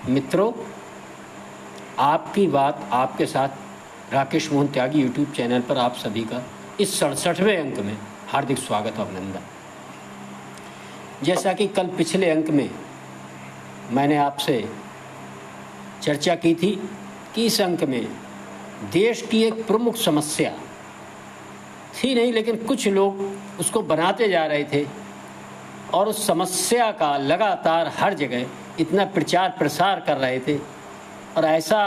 मित्रों, आपकी बात आपके साथ राकेश मोहन त्यागी यूट्यूब चैनल पर आप सभी का इस 67वें अंक में हार्दिक स्वागत और अभिनंदन। जैसा कि कल पिछले अंक में मैंने आपसे चर्चा की थी कि इस अंक में देश की एक प्रमुख समस्या थी नहीं, लेकिन कुछ लोग उसको बनाते जा रहे थे और उस समस्या का लगातार हर जगह इतना प्रचार प्रसार कर रहे थे और ऐसा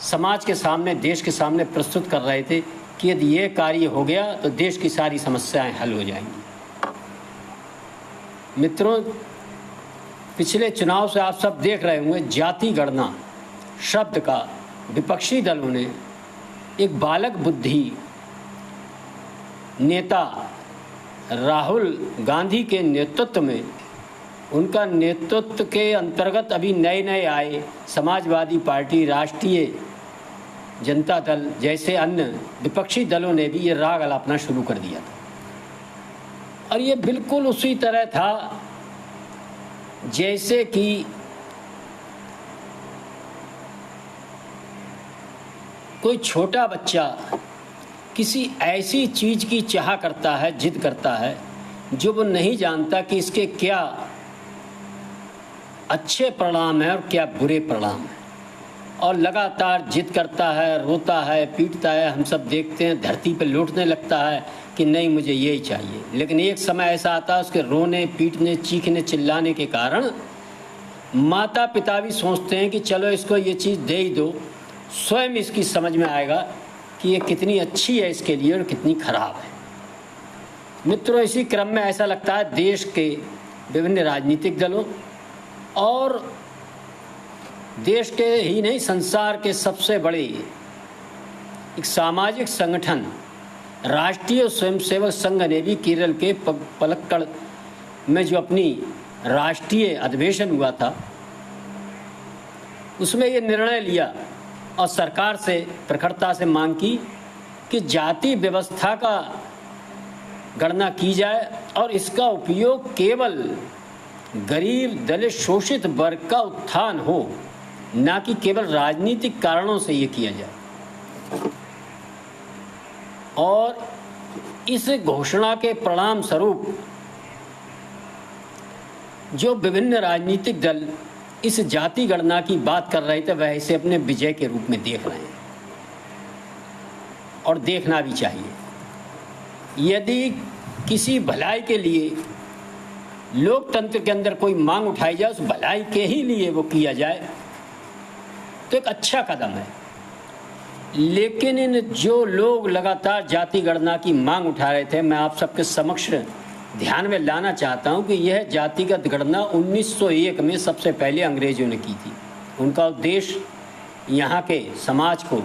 समाज के सामने, देश के सामने प्रस्तुत कर रहे थे कि यदि ये कार्य हो गया तो देश की सारी समस्याएं हल हो जाएंगी। मित्रों, पिछले चुनाव से आप सब देख रहे होंगे, जाति गणना शब्द का विपक्षी दलों ने एक बालक बुद्धि नेता राहुल गांधी के नेतृत्व में, उनका नेतृत्व के अंतर्गत अभी नए नए आए समाजवादी पार्टी, राष्ट्रीय जनता दल जैसे अन्य विपक्षी दलों ने भी ये राग अलापना शुरू कर दिया था। और ये बिल्कुल उसी तरह था जैसे कि कोई छोटा बच्चा किसी ऐसी चीज़ की चाह करता है, जिद करता है, जो वो नहीं जानता कि इसके क्या अच्छे परिणाम हैं और क्या बुरे परिणाम हैं, और लगातार जिद करता है, रोता है, पीटता है। हम सब देखते हैं, धरती पर लौटने लगता है कि नहीं, मुझे यही चाहिए। लेकिन एक समय ऐसा आता है, उसके रोने, पीटने, चीखने, चिल्लाने के कारण माता पिता भी सोचते हैं कि चलो इसको ये चीज़ दे ही दो, स्वयं इसकी समझ में आएगा कि ये कितनी अच्छी है इसके लिए और कितनी खराब है। मित्रों, इसी क्रम में ऐसा लगता है देश के विभिन्न राजनीतिक दलों और देश के ही नहीं, संसार के सबसे बड़े एक सामाजिक संगठन राष्ट्रीय स्वयंसेवक संघ ने भी केरल के पलक्कड़ में जो अपनी राष्ट्रीय अधिवेशन हुआ था, उसमें ये निर्णय लिया और सरकार से प्रखरता से मांग की कि जाति व्यवस्था का गणना की जाए और इसका उपयोग केवल गरीब, दलित, शोषित वर्ग का उत्थान हो, ना कि केवल राजनीतिक कारणों से ये किया जाए। और इस घोषणा के परिणाम स्वरूप जो विभिन्न राजनीतिक दल इस जाति गणना की बात कर रहे थे, वह इसे अपने विजय के रूप में देख रहे हैं और देखना भी चाहिए। यदि किसी भलाई के लिए लोकतंत्र के अंदर कोई मांग उठाई जाए, उस भलाई के ही लिए वो किया जाए, तो एक अच्छा कदम है। लेकिन इन जो लोग लगातार जाति गणना की मांग उठा रहे थे, मैं आप सबके समक्ष ध्यान में लाना चाहता हूं कि यह जातिगत गणना 1901 में सबसे पहले अंग्रेजों ने की थी। उनका उद्देश्य यहाँ के समाज को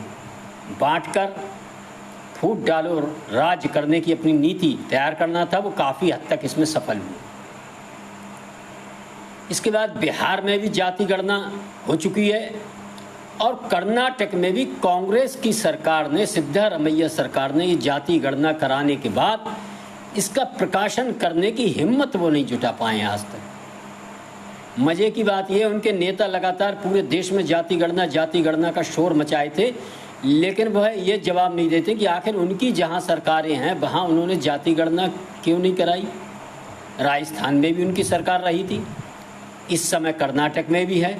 बांटकर फूट डालो राज्य करने की अपनी नीति तैयार करना था। वो काफ़ी हद तक इसमें सफल हुए। इसके बाद बिहार में भी जाति गणना हो चुकी है और कर्नाटक में भी कांग्रेस की सरकार ने, सिद्धारमैया सरकार ने, ये जाति गणना कराने के बाद इसका प्रकाशन करने की हिम्मत वो नहीं जुटा पाए आज तक। मजे की बात यह, उनके नेता लगातार पूरे देश में जाति गणना का शोर मचाए थे, लेकिन वह ये जवाब नहीं देते कि आखिर उनकी जहां सरकारें हैं वहां उन्होंने जाति गणना क्यों नहीं कराई। राजस्थान में भी उनकी सरकार रही थी, इस समय कर्नाटक में भी है,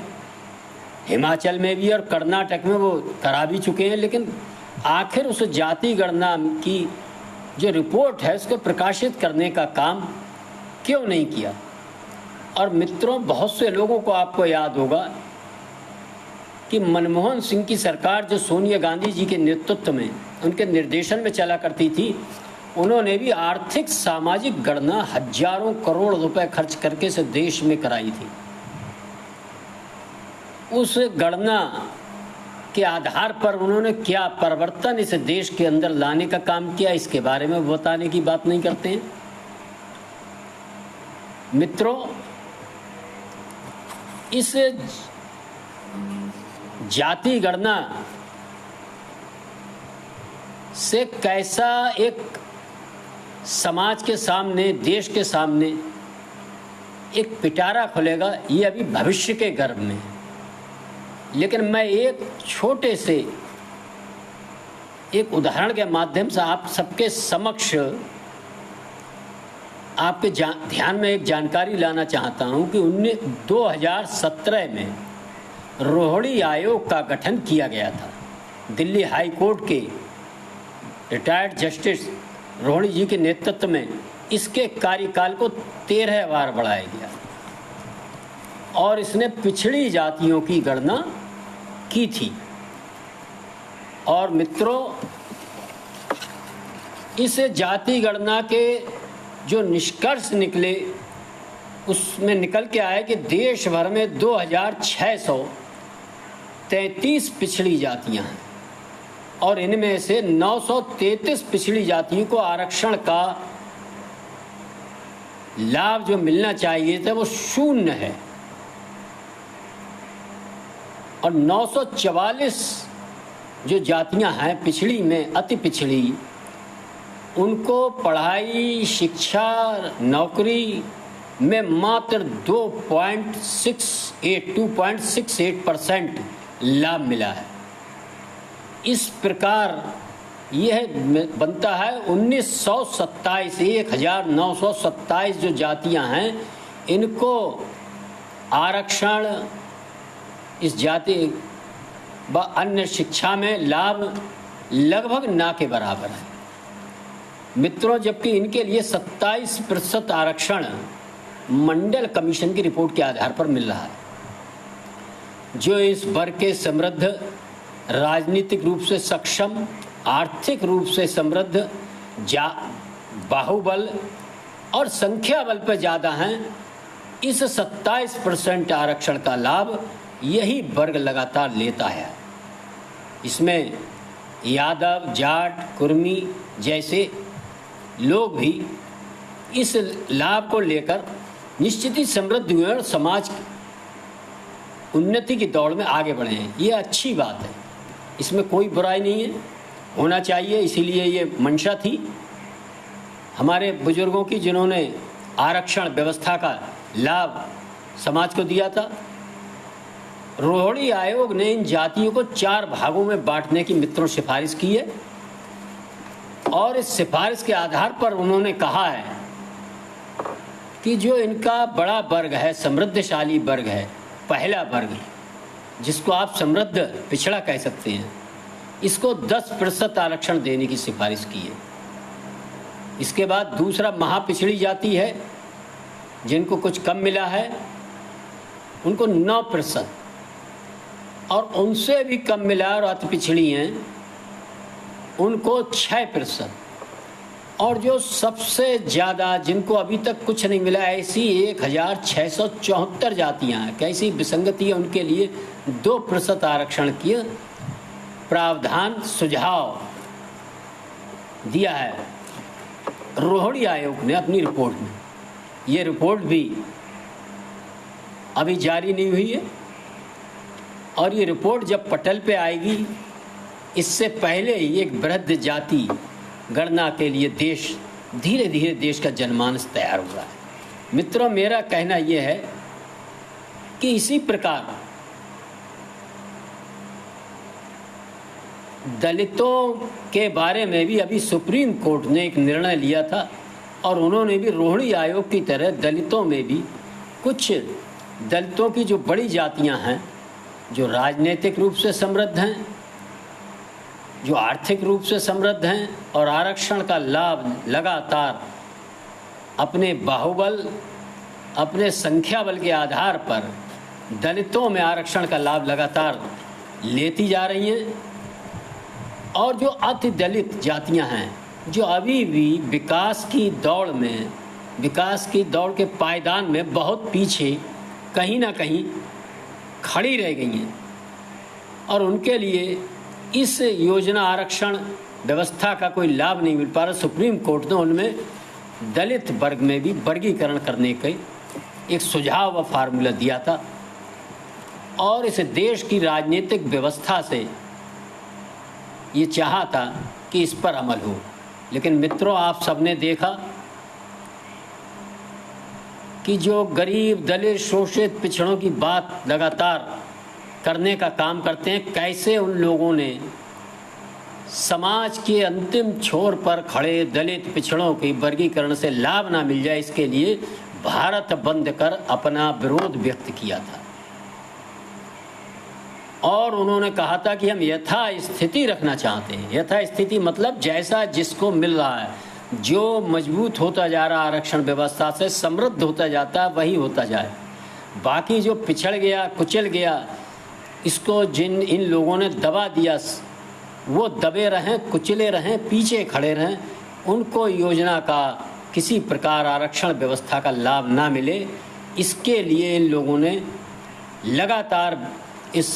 हिमाचल में भी, और कर्नाटक में वो करा भी चुके हैं। लेकिन आखिर उस जाति गणना की जो रिपोर्ट है उसको प्रकाशित करने का काम क्यों नहीं किया। और मित्रों, बहुत से लोगों को आपको याद होगा कि मनमोहन सिंह की सरकार, जो सोनिया गांधी जी के नेतृत्व में, उनके निर्देशन में चला करती थी, उन्होंने भी आर्थिक सामाजिक गणना हजारों करोड़ रुपए खर्च करके इस देश में कराई थी। उस गणना के आधार पर उन्होंने क्या परिवर्तन इस देश के अंदर लाने का काम किया, इसके बारे में बताने की बात नहीं करते हैं। मित्रों, इस जाति गणना से कैसा एक समाज के सामने, देश के सामने एक पिटारा खुलेगा, ये अभी भविष्य के गर्भ में। लेकिन मैं एक छोटे से एक उदाहरण के माध्यम से आप सबके समक्ष आपके ध्यान में एक जानकारी लाना चाहता हूं कि 2017 में रोहिणी आयोग का गठन किया गया था। दिल्ली हाई कोर्ट के रिटायर्ड जस्टिस रोहिणी जी के नेतृत्व में इसके कार्यकाल को 13 बार बढ़ाया गया और इसने पिछड़ी जातियों की गणना की थी। और मित्रों, इस जाति गणना के जो निष्कर्ष निकले उसमें निकल के आया कि देश भर में 2633 पिछड़ी जातियां हैं और इनमें से 933 पिछड़ी जातियों को आरक्षण का लाभ जो मिलना चाहिए था वो 0 है और 944 जो जातियां हैं पिछड़ी में अति पिछड़ी, उनको पढ़ाई शिक्षा नौकरी में मात्र 2.68% लाभ मिला है। इस प्रकार यह बनता है 1927 जो जातियां हैं इनको आरक्षण इस जाति व अन्य शिक्षा में लाभ लगभग ना के बराबर है। मित्रों, जबकि इनके लिए 27% आरक्षण मंडल कमीशन की रिपोर्ट के आधार पर मिल रहा है, जो इस वर्ग के समृद्ध, राजनीतिक रूप से सक्षम, आर्थिक रूप से समृद्ध, बाहुबल और संख्या बल पर ज़्यादा हैं। इस 27% आरक्षण का लाभ यही वर्ग लगातार लेता है। इसमें यादव, जाट, कुर्मी जैसे लोग भी इस लाभ को लेकर निश्चित ही समृद्ध हुए और समाज की उन्नति की दौड़ में आगे बढ़े हैं। ये अच्छी बात है, इसमें कोई बुराई नहीं है, होना चाहिए। इसीलिए ये मंशा थी हमारे बुजुर्गों की, जिन्होंने आरक्षण व्यवस्था का लाभ समाज को दिया था। रोहिणी आयोग ने इन जातियों को 4 भागों में बांटने की मित्रों सिफारिश की है और इस सिफारिश के आधार पर उन्होंने कहा है कि जो इनका बड़ा वर्ग है, समृद्धशाली वर्ग है, पहला वर्ग जिसको आप समृद्ध पिछड़ा कह सकते हैं, इसको 10% आरक्षण देने की सिफारिश की है। इसके बाद दूसरा महापिछड़ी जाति है, जिनको कुछ कम मिला है, उनको 9% और उनसे भी कम मिला और अति पिछड़ी हैं उनको 6%। और जो सबसे ज़्यादा जिनको अभी तक कुछ नहीं मिला, ऐसी 1674 जातियां हैं। कैसी विसंगति है, उनके लिए 2% आरक्षण की प्रावधान सुझाव दिया है रोहिणी आयोग ने अपनी रिपोर्ट में। ये रिपोर्ट भी अभी जारी नहीं हुई है और ये रिपोर्ट जब पटल पे आएगी, इससे पहले ही एक वृहद जाति गणना के लिए देश धीरे धीरे देश का जनमानस तैयार हो रहा है। मित्रों, मेरा कहना यह है कि इसी प्रकार दलितों के बारे में भी अभी सुप्रीम कोर्ट ने एक निर्णय लिया था और उन्होंने भी रोहिणी आयोग की तरह दलितों में भी कुछ दलितों की जो बड़ी जातियां हैं, जो राजनीतिक रूप से समृद्ध हैं, जो आर्थिक रूप से समृद्ध हैं और आरक्षण का लाभ लगातार अपने बाहुबल, अपने संख्या बल के आधार पर दलितों में आरक्षण का लाभ लगातार लेती जा रही हैं। और जो अति दलित जातियां हैं, जो अभी भी विकास की दौड़ में, विकास की दौड़ के पायदान में बहुत पीछे कहीं ना कहीं खड़ी रह गई हैं और उनके लिए इस योजना आरक्षण व्यवस्था का कोई लाभ नहीं मिल पा रहा। सुप्रीम कोर्ट ने उनमें दलित वर्ग में भी वर्गीकरण करने का एक सुझाव व फार्मूला दिया था और इस देश की राजनीतिक व्यवस्था से ये चाहा था कि इस पर अमल हो। लेकिन मित्रों, आप सबने देखा कि जो गरीब, दलित, शोषित, पिछड़ों की बात लगातार करने का काम करते हैं। कैसे उन लोगों ने समाज के अंतिम छोर पर खड़े दलित पिछड़ों के वर्गीकरण से लाभ ना मिल जाए, इसके लिए भारत बंद कर अपना विरोध व्यक्त किया था। और उन्होंने कहा था कि हम यथास्थिति रखना चाहते हैं। यथास्थिति मतलब जैसा जिसको मिल रहा है, जो मजबूत होता जा रहा आरक्षण व्यवस्था से समृद्ध होता जाता है वही होता जाए। बाकी जो पिछड़ गया कुचल गया, इसको इन लोगों ने दबा दिया, वो दबे रहें, कुचले रहें, पीछे खड़े रहें, उनको योजना का किसी प्रकार आरक्षण व्यवस्था का लाभ ना मिले, इसके लिए इन लोगों ने लगातार इस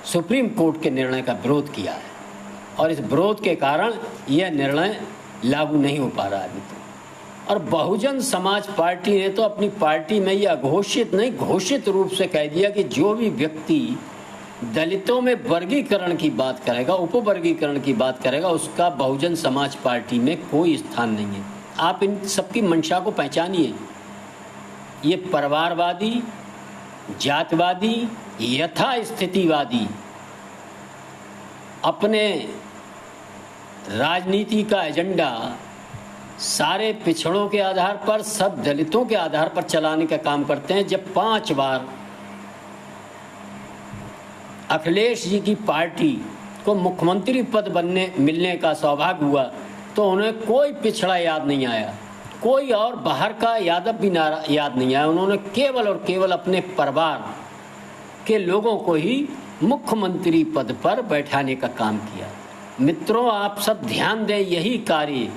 सुप्रीम कोर्ट के निर्णय का विरोध किया है। और इस विरोध के कारण यह निर्णय लागू नहीं हो पा रहा है अभी तो। और बहुजन समाज पार्टी ने तो अपनी पार्टी में यह अघोषित नहीं, घोषित रूप से कह दिया कि जो भी व्यक्ति दलितों में वर्गीकरण की बात करेगा, उपवर्गीकरण की बात करेगा, उसका बहुजन समाज पार्टी में कोई स्थान नहीं है। आप इन सबकी मंशा को पहचानिए। ये परिवारवादी, जातवादी, यथास्थितिवादी अपने राजनीति का एजेंडा सारे पिछड़ों के आधार पर, सब दलितों के आधार पर चलाने का काम करते हैं। जब 5 बार अखिलेश जी की पार्टी को मुख्यमंत्री पद मिलने का सौभाग्य हुआ तो उन्हें कोई पिछड़ा याद नहीं आया, कोई और बाहर का यादव भी याद नहीं आया। उन्होंने केवल और केवल अपने परिवार के लोगों को ही मुख्यमंत्री पद पर बैठाने का काम किया। मित्रों, आप सब ध्यान दें, यही कार्य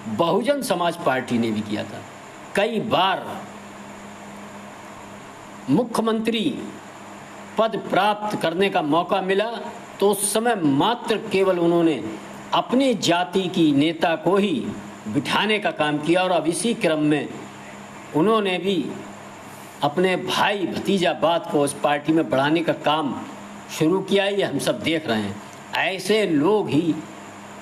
बहुजन समाज पार्टी ने भी किया था। कई बार मुख्यमंत्री पद प्राप्त करने का मौका मिला तो उस समय मात्र केवल उन्होंने अपनी जाति की नेता को ही बिठाने का काम किया। और अब इसी क्रम में उन्होंने भी अपने भाई भतीजावाद को उस पार्टी में बढ़ाने का काम शुरू किया। ये हम सब देख रहे हैं। ऐसे लोग ही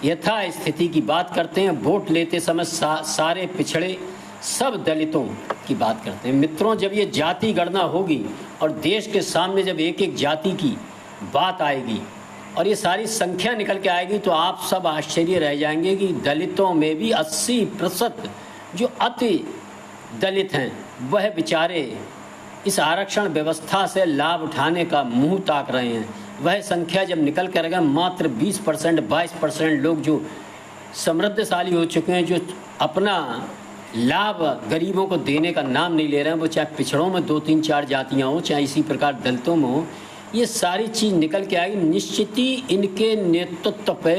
यथास्थिति की बात करते हैं, वोट लेते समय सारे पिछड़े सब दलितों की बात करते हैं। मित्रों, जब ये जाति गणना होगी और देश के सामने जब एक एक जाति की बात आएगी और ये सारी संख्या निकल के आएगी तो आप सब आश्चर्य रह जाएंगे कि दलितों में भी 80% जो अति दलित हैं वह बेचारे इस आरक्षण व्यवस्था से लाभ उठाने का मुंह ताक रहे हैं। वह संख्या जब निकल कर आएगा, मात्र 20%, 22% लोग जो समृद्धशाली हो चुके हैं, जो अपना लाभ गरीबों को देने का नाम नहीं ले रहे हैं, वो चाहे पिछड़ों में 2, 3, 4 जातियाँ हो, चाहे इसी प्रकार दलितों में हो, ये सारी चीज़ निकल के आएगी। निश्चित ही इनके नेतृत्व पे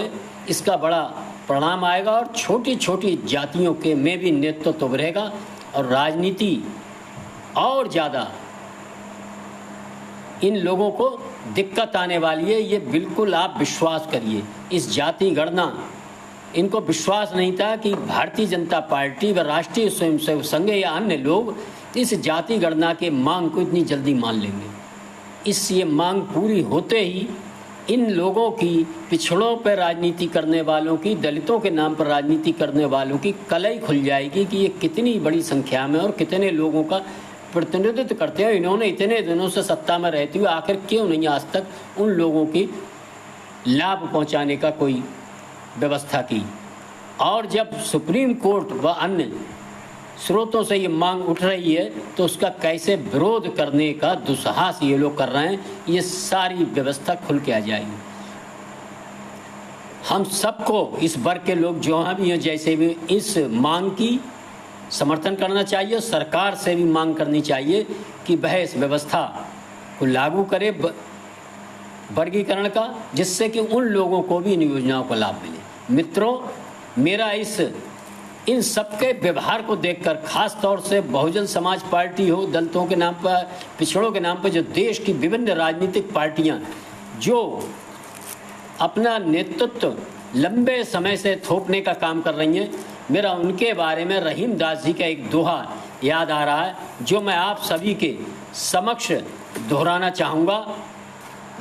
इसका बड़ा परिणाम आएगा और छोटी छोटी जातियों के में भी नेतृत्व उभरेगा और राजनीति और ज़्यादा इन लोगों को दिक्कत आने वाली है। ये बिल्कुल आप विश्वास करिए। इस जाति गणना, इनको विश्वास नहीं था कि भारतीय जनता पार्टी व राष्ट्रीय स्वयंसेवक संघ या अन्य लोग इस जाति गणना के मांग को इतनी जल्दी मान लेंगे। ये मांग पूरी होते ही इन लोगों की, पिछड़ों पर राजनीति करने वालों की, दलितों के नाम पर राजनीति करने वालों की कलई खुल जाएगी कि ये कितनी बड़ी संख्या में और कितने लोगों का प्रतिनिधित्व करते हैं। इन्होंने इतने दिनों से सत्ता में रहते हुए आखिर क्यों नहीं आज तक उन लोगों की लाभ पहुंचाने का कोई व्यवस्था की। और जब सुप्रीम कोर्ट व अन्य स्रोतों से ये मांग उठ रही है तो उसका कैसे विरोध करने का दुस्साहस ये लोग कर रहे हैं, ये सारी व्यवस्था खुल के आ जाएगी। हम सबको, इस वर्ग के लोग जहाँ भी हैं, जैसे भी, इस मांग की समर्थन करना चाहिए। सरकार से भी मांग करनी चाहिए कि वह इस व्यवस्था को लागू करे वर्गीकरण का, जिससे कि उन लोगों को भी इन योजनाओं का लाभ मिले। मित्रों, मेरा इन सबके व्यवहार को देखकर, खास तौर से बहुजन समाज पार्टी हो, दलितों के नाम पर, पिछड़ों के नाम पर जो देश की विभिन्न राजनीतिक पार्टियां जो अपना नेतृत्व लंबे समय से थोपने का काम कर रही हैं, मेरा उनके बारे में रहीम दास जी का एक दोहा याद आ रहा है जो मैं आप सभी के समक्ष दोहराना चाहूँगा।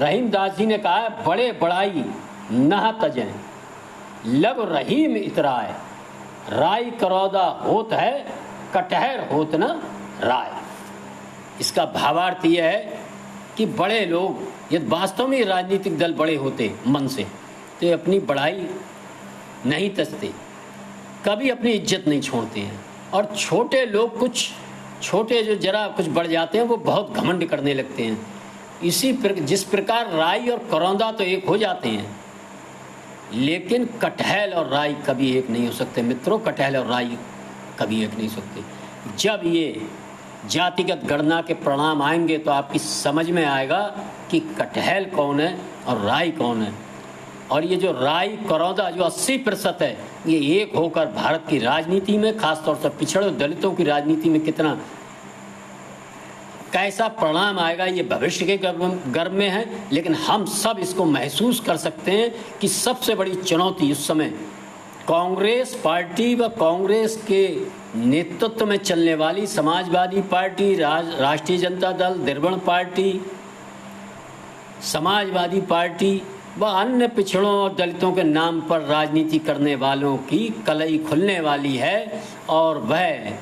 रहीम दास जी ने कहा है, बड़े बड़ाई नह तजें लब रहीम इतराय, राय करौदा होत है कटहर होत न राय। इसका भावार्थ यह है कि बड़े लोग, यदि वास्तव में राजनीतिक दल बड़े होते मन से, तो अपनी बड़ाई नहीं तजते, कभी अपनी इज्जत नहीं छोड़ते हैं। और छोटे लोग, कुछ छोटे जो जरा कुछ बढ़ जाते हैं, वो बहुत घमंड करने लगते हैं। जिस प्रकार राई और करौंदा तो एक हो जाते हैं, लेकिन कटहल और राई कभी एक नहीं हो सकते मित्रों। कटहल और राई कभी एक नहीं हो सकते। जब ये जातिगत गणना के परिणाम आएंगे तो आपकी समझ में आएगा कि कटहल कौन है और राई कौन है। और ये जो राई करौंदा जो 80% है, ये एक होकर भारत की राजनीति में, खासतौर से पिछड़े दलितों की राजनीति में कितना कैसा परिणाम आएगा, ये भविष्य के गर्भ में है। लेकिन हम सब इसको महसूस कर सकते हैं कि सबसे बड़ी चुनौती उस समय कांग्रेस पार्टी व कांग्रेस के नेतृत्व में चलने वाली समाजवादी पार्टी, राष्ट्रीय जनता दल, द्रविड़ पार्टी, समाजवादी पार्टी व अन्य पिछड़ों और दलितों के नाम पर राजनीति करने वालों की कलई खुलने वाली है। और वह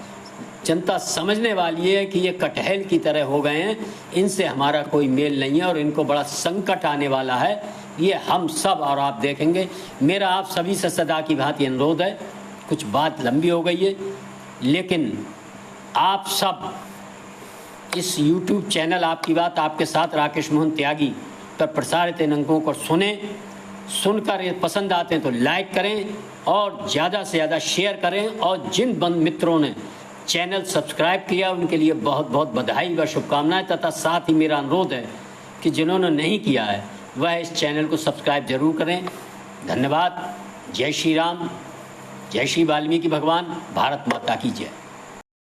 जनता समझने वाली है कि ये कटहल की तरह हो गए हैं, इनसे हमारा कोई मेल नहीं है और इनको बड़ा संकट आने वाला है। ये हम सब और आप देखेंगे। मेरा आप सभी से सदा की भांति अनुरोध है, कुछ बात लंबी हो गई है, लेकिन आप सब इस YouTube चैनल आपकी बात आपके साथ राकेश मोहन त्यागी पर प्रसारित इन अंकों को सुनकर ये पसंद आते हैं तो लाइक करें और ज़्यादा से ज़्यादा शेयर करें। और जिन बंद मित्रों ने चैनल सब्सक्राइब किया उनके लिए बहुत बहुत बधाई व शुभकामनाएं। तथा साथ ही मेरा अनुरोध है कि जिन्होंने नहीं किया है वह इस चैनल को सब्सक्राइब जरूर करें। धन्यवाद। जय श्री राम, जय श्री वाल्मीकि भगवान। भारत माता की जय।